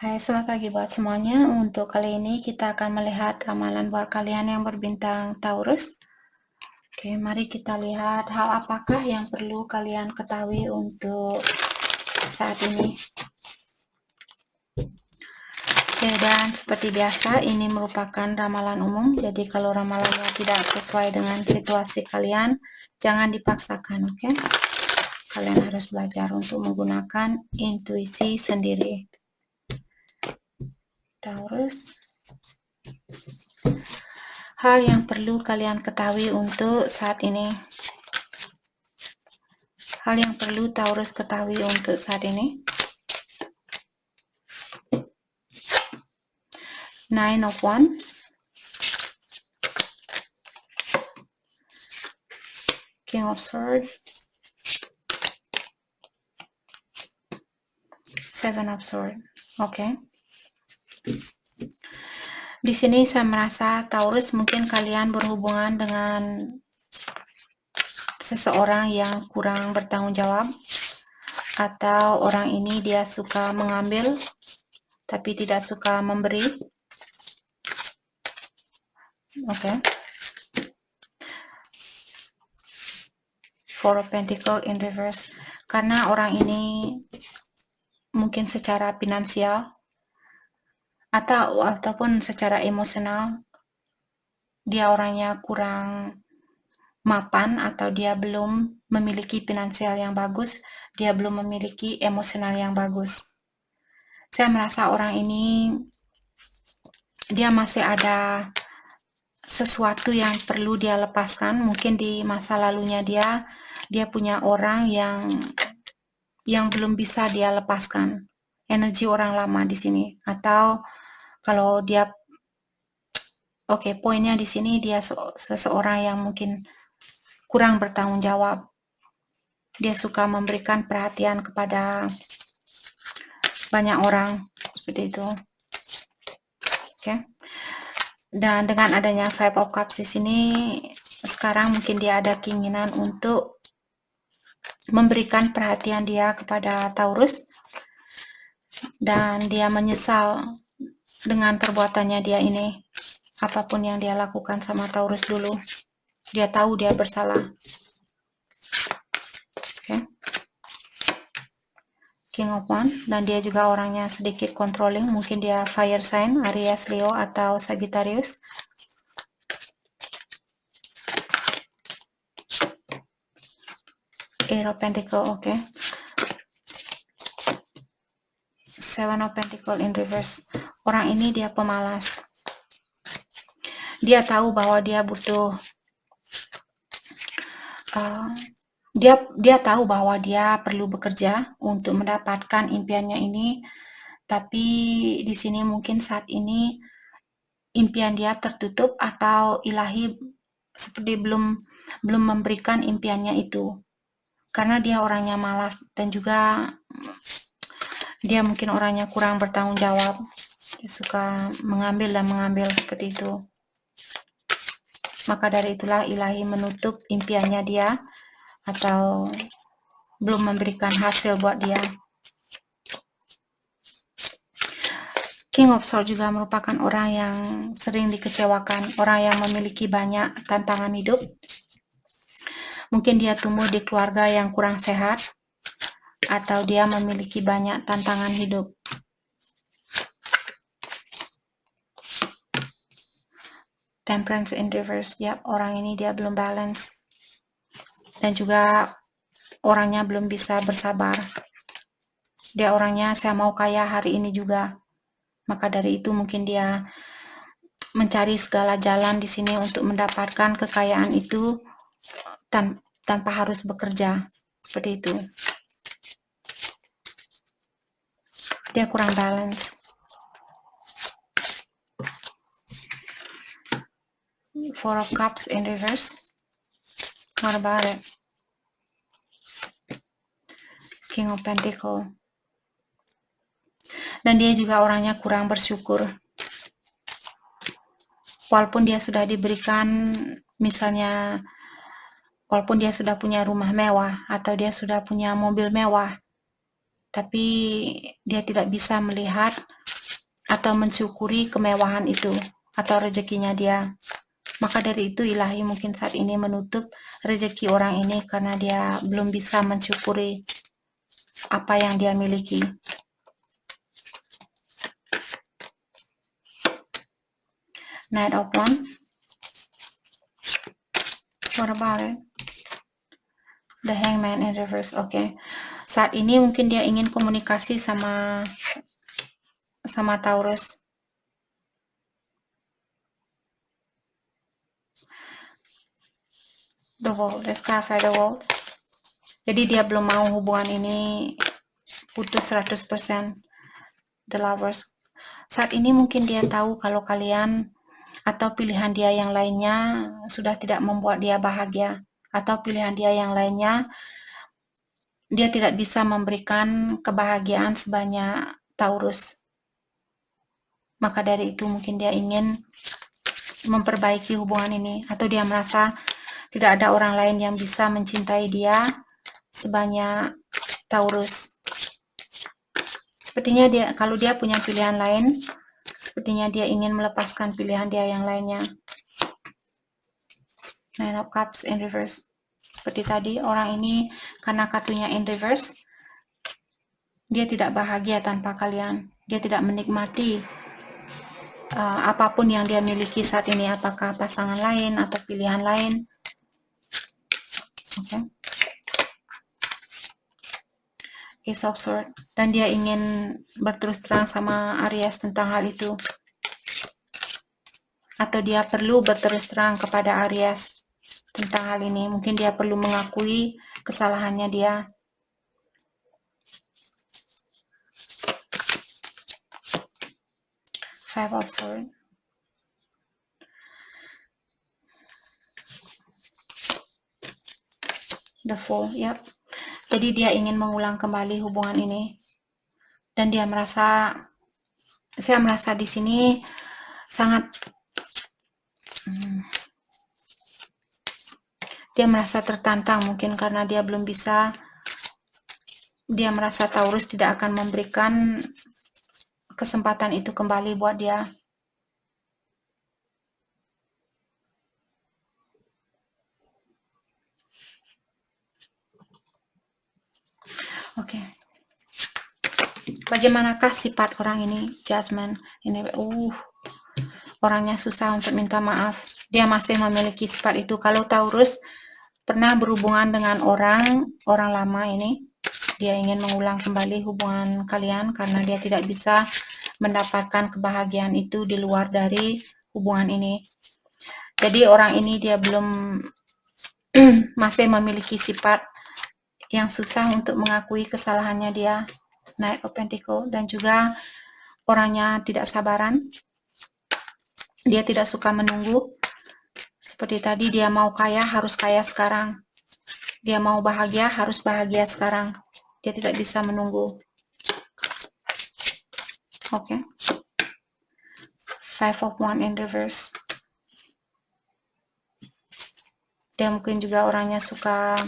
Hai, selamat pagi buat semuanya. Untuk kali ini kita akan melihat ramalan buat kalian yang berbintang Taurus. Oke, mari kita lihat hal apakah yang perlu kalian ketahui untuk saat ini. Oke, dan seperti biasa ini merupakan ramalan umum. Jadi kalau ramalannya tidak sesuai dengan situasi kalian, jangan dipaksakan, oke? Kalian harus belajar untuk menggunakan intuisi sendiri. Taurus. Hal yang perlu kalian ketahui untuk saat ini. Hal yang perlu Taurus ketahui untuk saat ini. Nine of Wands. King of Swords. Seven of Swords. Oke. Di sini saya merasa Taurus mungkin kalian berhubungan dengan seseorang yang kurang bertanggung jawab, atau orang ini dia suka mengambil tapi tidak suka memberi. Oke. Four of Pentacles in reverse. Karena orang ini mungkin secara finansial ataupun secara emosional dia orangnya kurang mapan, atau dia belum memiliki finansial yang bagus, dia belum memiliki emosional yang bagus. Saya merasa orang ini dia masih ada sesuatu yang perlu dia lepaskan. Mungkin di masa lalunya dia punya orang yang belum bisa dia lepaskan, energi orang lama di sini. Atau kalau dia poinnya di sini dia seseorang yang mungkin kurang bertanggung jawab. Dia suka memberikan perhatian kepada banyak orang, seperti itu. Oke. Dan dengan adanya Five of Cups di sini, sekarang mungkin dia ada keinginan untuk memberikan perhatian dia kepada Taurus, dan dia menyesal dengan perbuatannya dia ini. Apapun yang dia lakukan sama Taurus dulu, dia tahu dia bersalah. Oke. King of Wands, dan dia juga orangnya sedikit controlling. Mungkin dia fire sign, Aries, Leo, atau Sagittarius. Eight of Pentacles, oke. Seven of Pentacles in reverse. Orang ini dia pemalas. Dia tahu bahwa dia butuh dia tahu bahwa dia perlu bekerja untuk mendapatkan impiannya ini, tapi di sini mungkin saat ini impian dia tertutup, atau ilahi seperti belum memberikan impiannya itu, karena dia orangnya malas, dan juga dia mungkin orangnya kurang bertanggung jawab. Dia suka mengambil dan mengambil seperti itu. Maka dari itulah ilahi menutup impiannya dia, atau belum memberikan hasil buat dia. King of Swords juga merupakan orang yang sering dikecewakan, orang yang memiliki banyak tantangan hidup. Mungkin dia tumbuh di keluarga yang kurang sehat, atau dia memiliki banyak tantangan hidup. Temperance in reverse. Ya, orang ini dia belum balance, dan juga orangnya belum bisa bersabar. Dia orangnya saya mau kaya hari ini juga. Maka dari itu mungkin dia mencari segala jalan di sini untuk mendapatkan kekayaan itu tanpa harus bekerja. Seperti itu. Dia kurang balance. Four of Cups in reverse. What about it? King of Pentacles. Dan dia juga orangnya kurang bersyukur. Walaupun dia sudah diberikan, misalnya walaupun dia sudah punya rumah mewah, atau dia sudah punya mobil mewah, tapi dia tidak bisa melihat atau mensyukuri kemewahan itu atau rezekinya dia. Maka dari itu ilahi mungkin saat ini menutup rezeki orang ini karena dia belum bisa mensyukuri apa yang dia miliki. Knight of Wands. What about it? The Hangman in reverse. Oke. Saat ini mungkin dia ingin komunikasi sama Taurus. The World. The Scarf the World. Jadi dia belum mau hubungan ini putus 100%. The Lovers. Saat ini mungkin dia tahu kalau kalian atau pilihan dia yang lainnya sudah tidak membuat dia bahagia, atau pilihan dia yang lainnya dia tidak bisa memberikan kebahagiaan sebanyak Taurus. Maka dari itu mungkin dia ingin memperbaiki hubungan ini, atau dia merasa tidak ada orang lain yang bisa mencintai dia sebanyak Taurus. Sepertinya dia, kalau dia punya pilihan lain, sepertinya dia ingin melepaskan pilihan dia yang lainnya. Nine of Cups in reverse. Seperti tadi, orang ini karena kartunya in reverse, dia tidak bahagia tanpa kalian. Dia tidak menikmati apapun yang dia miliki saat ini, apakah pasangan lain atau pilihan lain. Oke. Ace of Swords. Dan dia ingin berterus terang sama Aries tentang hal itu. Atau dia perlu berterus terang kepada Aries tentang hal ini. Mungkin dia perlu mengakui kesalahannya dia. Five of Swords. The Fool, yep. Jadi dia ingin mengulang kembali hubungan ini. Dan dia merasa, saya merasa di sini sangat, dia merasa tertantang mungkin karena dia belum bisa, dia merasa Taurus tidak akan memberikan kesempatan itu kembali buat dia. Oke. Bagaimanakah sifat orang ini? Judgment. Ini, orangnya susah untuk minta maaf. Dia masih memiliki sifat itu. Kalau Taurus pernah berhubungan dengan orang lama ini, dia ingin mengulang kembali hubungan kalian karena dia tidak bisa mendapatkan kebahagiaan itu di luar dari hubungan ini. Jadi orang ini dia belum masih memiliki sifat yang susah untuk mengakui kesalahannya dia. Knight of Pentacles. Dan juga orangnya tidak sabaran. Dia tidak suka menunggu. Seperti tadi, dia mau kaya, harus kaya sekarang. Dia mau bahagia, harus bahagia sekarang. Dia tidak bisa menunggu. Oke. Five of Wands in reverse. Dia mungkin juga orangnya suka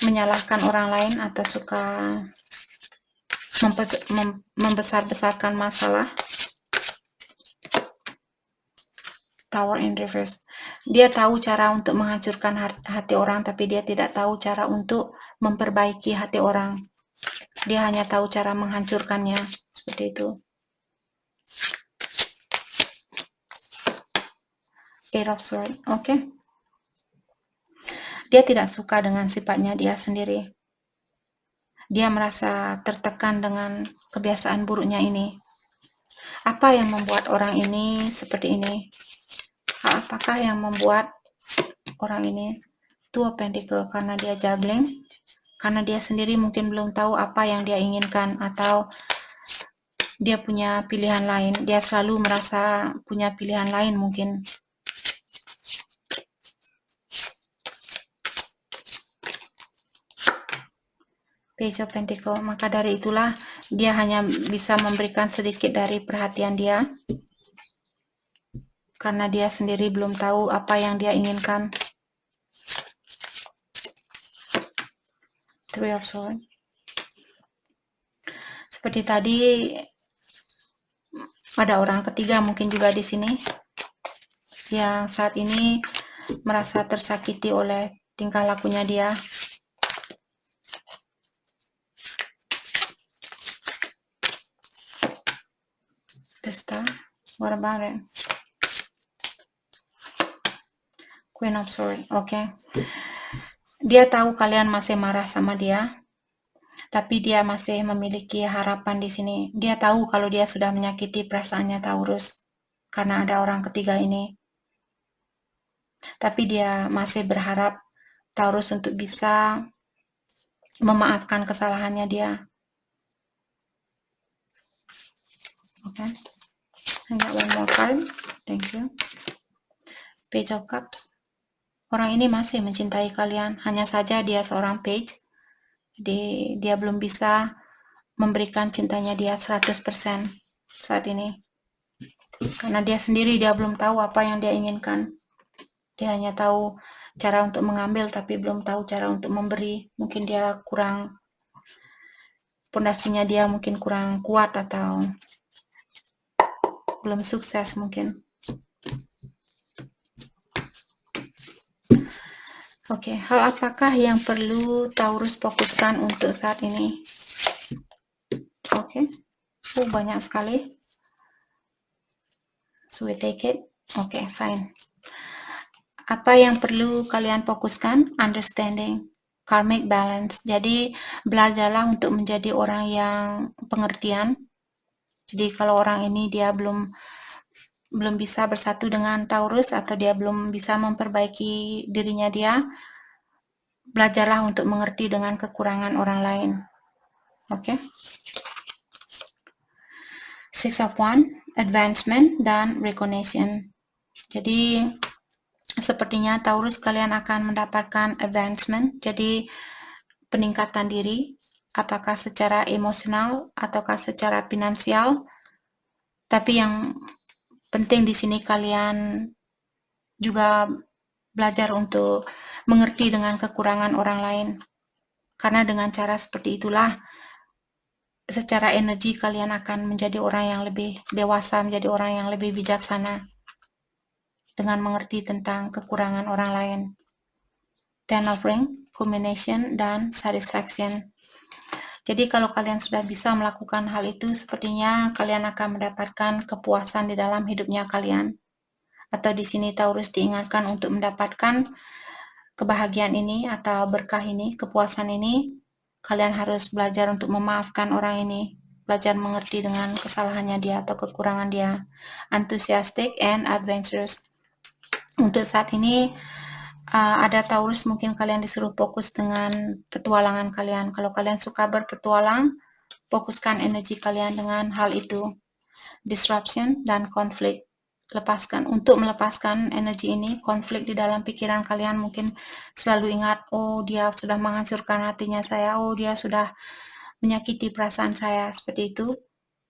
menyalahkan orang lain atau suka membesar-besarkan masalah. Tower in reverse. Dia tahu cara untuk menghancurkan hati orang, tapi dia tidak tahu cara untuk memperbaiki hati orang. Dia hanya tahu cara menghancurkannya. Seperti itu. Eight of Swords. Oke. Dia tidak suka dengan sifatnya dia sendiri. Dia merasa tertekan dengan kebiasaan buruknya ini. Apa yang membuat orang ini seperti ini? Apakah yang membuat orang ini? Two of Pentacles, karena dia juggling. Karena dia sendiri mungkin belum tahu apa yang dia inginkan, atau dia punya pilihan lain. Dia selalu merasa punya pilihan lain mungkin. Page of Pentacles. Maka dari itulah dia hanya bisa memberikan sedikit dari perhatian dia. Karena dia sendiri belum tahu apa yang dia inginkan. Three of Swords. Seperti tadi, Ada orang ketiga mungkin juga di sini yang saat ini merasa tersakiti oleh tingkah lakunya dia. The Star. What about it? Queen of Swords. Oke. Dia tahu kalian masih marah sama dia, tapi dia masih memiliki harapan di sini. Dia tahu kalau dia sudah menyakiti perasaannya Taurus karena ada orang ketiga ini. Tapi dia masih berharap Taurus untuk bisa memaafkan kesalahannya dia. Oke. I got one more card. Thank you. Page of Cups. Orang ini masih mencintai kalian, hanya saja dia seorang page. Jadi dia belum bisa memberikan cintanya dia 100% saat ini. Karena dia sendiri dia belum tahu apa yang dia inginkan. Dia hanya tahu cara untuk mengambil tapi belum tahu cara untuk memberi. Mungkin dia kurang, pondasinya dia mungkin kurang kuat atau belum sukses mungkin. Oke, hal apakah yang perlu Taurus fokuskan untuk saat ini? Oke. Banyak sekali. So we take it. Oke, fine. Apa yang perlu kalian fokuskan? Understanding, karmic balance. Jadi belajarlah untuk menjadi orang yang pengertian. Jadi kalau orang ini dia belum bisa bersatu dengan Taurus atau dia belum bisa memperbaiki dirinya dia, belajarlah untuk mengerti dengan kekurangan orang lain. Oke. Six of Wands, advancement dan recognition. Jadi sepertinya Taurus kalian akan mendapatkan advancement, jadi peningkatan diri, apakah secara emosional ataukah secara finansial. Tapi yang penting di sini kalian juga belajar untuk mengerti dengan kekurangan orang lain. Karena dengan cara seperti itulah secara energi kalian akan menjadi orang yang lebih dewasa, menjadi orang yang lebih bijaksana dengan mengerti tentang kekurangan orang lain. Ten of Rings, culmination, dan satisfaction. Jadi kalau kalian sudah bisa melakukan hal itu, sepertinya kalian akan mendapatkan kepuasan di dalam hidupnya kalian. Atau di sini Taurus diingatkan untuk mendapatkan kebahagiaan ini atau berkah ini, kepuasan ini, kalian harus belajar untuk memaafkan orang ini, belajar mengerti dengan kesalahannya dia atau kekurangan dia. Enthusiastic and adventurous. Untuk saat ini ada Taurus, mungkin kalian disuruh fokus dengan petualangan kalian. Kalau kalian suka berpetualang, fokuskan energi kalian dengan hal itu. Disruption dan konflik. Untuk melepaskan energi ini, konflik di dalam pikiran kalian, mungkin selalu ingat, oh dia sudah menghancurkan hatinya saya, oh dia sudah menyakiti perasaan saya, seperti itu.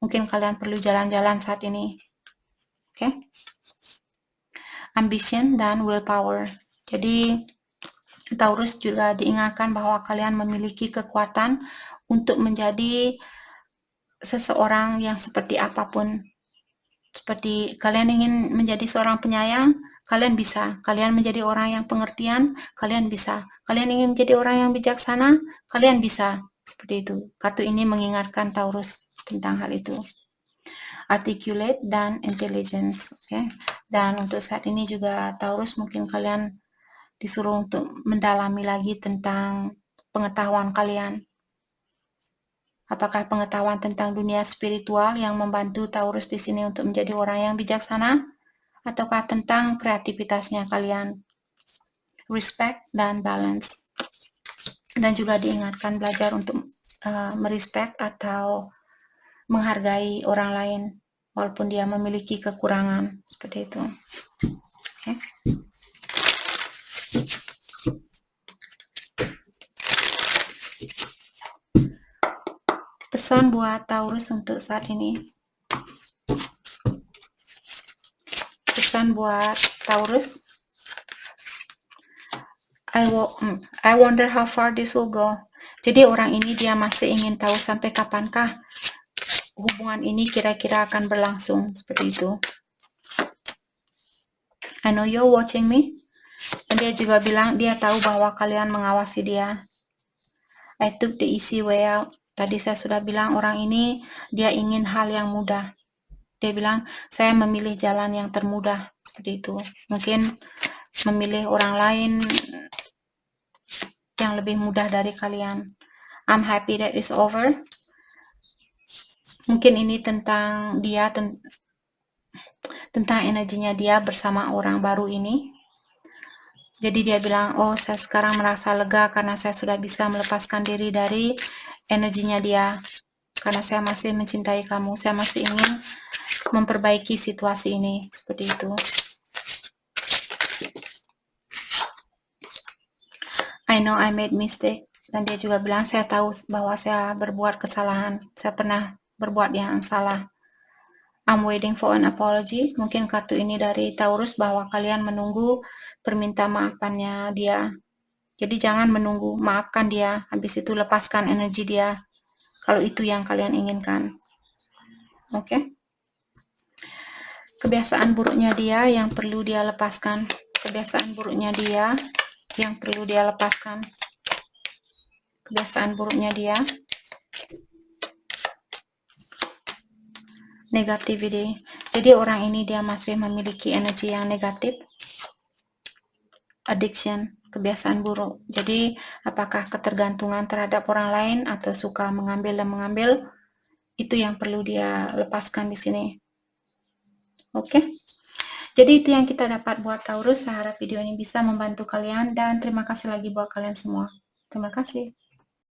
Mungkin kalian perlu jalan-jalan saat ini. Oke? Ambition dan willpower. Jadi Taurus juga diingatkan bahwa kalian memiliki kekuatan untuk menjadi seseorang yang seperti apapun. Seperti kalian ingin menjadi seorang penyayang, kalian bisa. Kalian menjadi orang yang pengertian, kalian bisa. Kalian ingin menjadi orang yang bijaksana, kalian bisa. Seperti itu. Kartu ini mengingatkan Taurus tentang hal itu. Articulate dan intelligence. Okay? Dan untuk saat ini juga Taurus, mungkin kalian disuruh untuk mendalami lagi tentang pengetahuan kalian. Apakah pengetahuan tentang dunia spiritual yang membantu Taurus di sini untuk menjadi orang yang bijaksana? Ataukah tentang kreativitasnya kalian? Respect dan balance. Dan juga diingatkan belajar untuk merespect atau menghargai orang lain walaupun dia memiliki kekurangan. Seperti itu. Okay. Pesan buat Taurus untuk saat ini. Pesan buat Taurus. I wonder how far this will go. Jadi orang ini dia masih ingin tahu sampai kapankah hubungan ini kira-kira akan berlangsung seperti itu. I know you're watching me. Dan dia juga bilang dia tahu bahwa kalian mengawasi dia. I took the easy way out. Tadi saya sudah bilang orang ini dia ingin hal yang mudah. Dia bilang saya memilih jalan yang termudah seperti itu. Mungkin memilih orang lain yang lebih mudah dari kalian. I'm happy that it's over. Mungkin ini tentang dia, tentang energinya dia bersama orang baru ini. Jadi dia bilang, oh saya sekarang merasa lega karena saya sudah bisa melepaskan diri dari energinya dia. Karena saya masih mencintai kamu, saya masih ingin memperbaiki situasi ini. Seperti itu. I know I made mistake. Dan dia juga bilang, saya tahu bahwa saya berbuat kesalahan. Saya pernah berbuat yang salah. I'm waiting for an apology. Mungkin kartu ini dari Taurus bahwa kalian menunggu permintaan maafannya dia. Jadi jangan menunggu, maafkan dia. Habis itu lepaskan energi dia. Kalau itu yang kalian inginkan. Oke? Kebiasaan buruknya dia yang perlu dia lepaskan. Kebiasaan buruknya dia yang perlu dia lepaskan. Kebiasaan buruknya dia. Negativity. Jadi orang ini dia masih memiliki energi yang negatif. Addiction, kebiasaan buruk. Jadi apakah ketergantungan terhadap orang lain atau suka mengambil dan mengambil, itu yang perlu dia lepaskan di sini. Oke? Jadi itu yang kita dapat buat Taurus. Saya harap video ini bisa membantu kalian dan terima kasih lagi buat kalian semua. Terima kasih.